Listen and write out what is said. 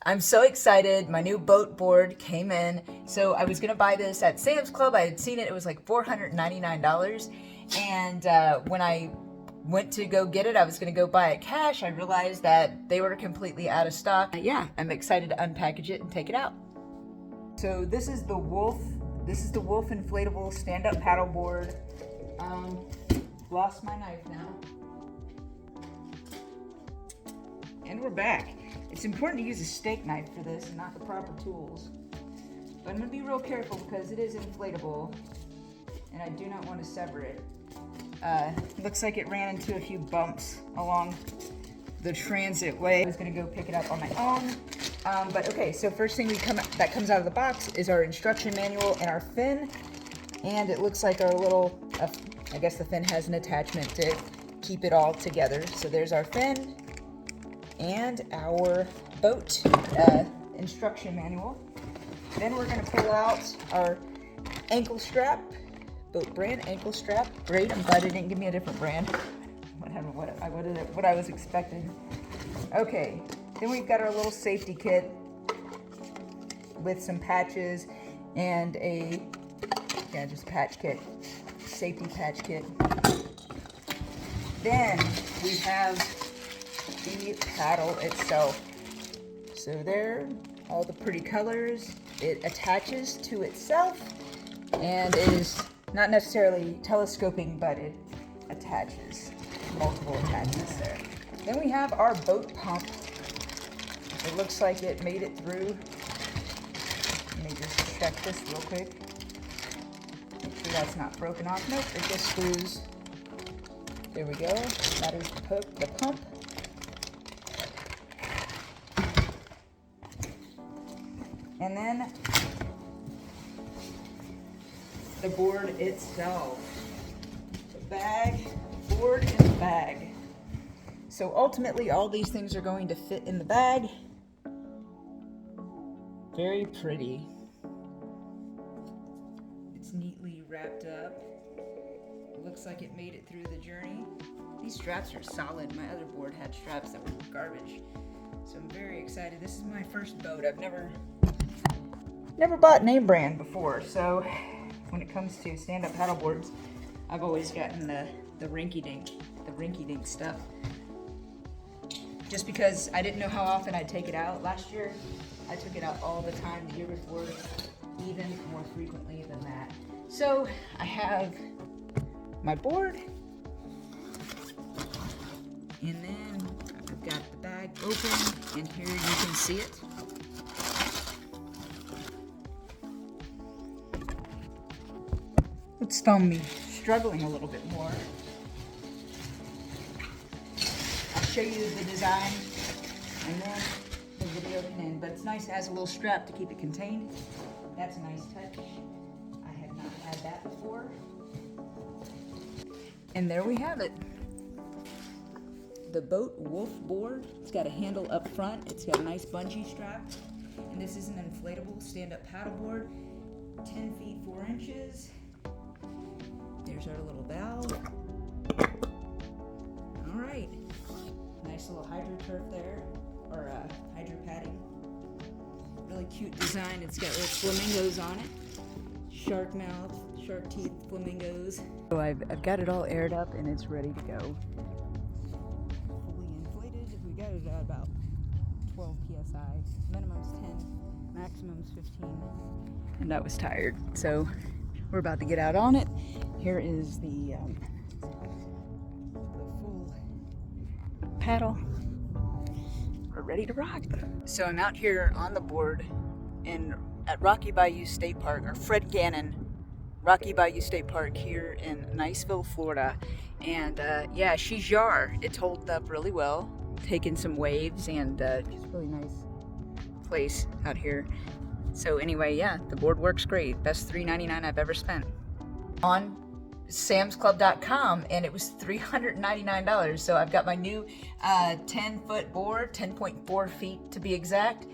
I'm so excited. My new boat board came in. So I was gonna buy this at Sam's Club. I had seen it, it was like $499. And when I went to go get it, I was gonna go buy it cash. I realized that they were completely out of stock. Yeah, I'm excited to unpackage it and take it out. So this is the Wulf. This is the Wulf inflatable stand-up paddleboard. Lost my knife now. And we're back. It's important to use a steak knife for this and not the proper tools. But I'm gonna be real careful because it is inflatable and I do not want to sever it. Looks like it ran into a few bumps along the transit way. I was gonna go pick it up on my own. But okay, so first thing that comes out of the box is our instruction manual and our fin. And it looks like our little, I guess the fin has an attachment to keep it all together. So there's our fin and our boat instruction manual. Then we're gonna pull out our ankle strap, boat brand ankle strap. Great, I'm glad they didn't give me a different brand. What I was expecting. Okay, then we've got our little safety kit with some patches and just patch kit, safety patch kit. Then we have the paddle itself. So there, all the pretty colors. It attaches to itself and is not necessarily telescoping, but it attaches, multiple attachments there. Then we have our boat pump. It looks like it made it through. Let me just check this real quick. Make sure that's not broken off. Nope, it just screws. There we go. That is the pump. And then the board itself. The bag, board, and the bag. So ultimately, all these things are going to fit in the bag. Very pretty. It's neatly wrapped up. It looks like it made it through the journey. These straps are solid. My other board had straps that were garbage. So I'm very excited. This is my first boat. I've never bought name brand before. So when it comes to stand-up paddle boards, I've always gotten the rinky-dink stuff. Just because I didn't know how often I'd take it out. Last year, I took it out all the time. The year before, even more frequently than that. So I have my board, and then I've got the bag open, and here you can see it. Let's thumb me struggling a little bit more. I'll show you the design and then the video can end, but it's nice. It has a little strap to keep it contained. That's a nice touch. I have not had that before. And there we have it. The Bote Wulf board. It's got a handle up front. It's got a nice bungee strap. And this is an inflatable stand-up paddleboard. 10 feet 4 inches. There's our little valve. All right. Nice little hydro turf there, or hydro padding. Really cute design. It's got little flamingos on it. Shark mouth, shark teeth, flamingos. So I've got it all aired up and it's ready to go. Fully inflated. We got it at about 12 psi. Minimum's 10, maximum's 15. And I was tired, so we're about to get out on it. Here is the full paddle. We're ready to rock. So I'm out here on the board at Rocky Bayou State Park, or Fred Gannon Rocky Bayou State Park here in Niceville, Florida. And yeah, she's yar. It's holding up really well, taking some waves, and just really nice place out here. So anyway, yeah, the board works great. Best $3.99 I've ever spent. On samsclub.com, and it was $399. So I've got my new 10-foot board, 10.4 feet to be exact,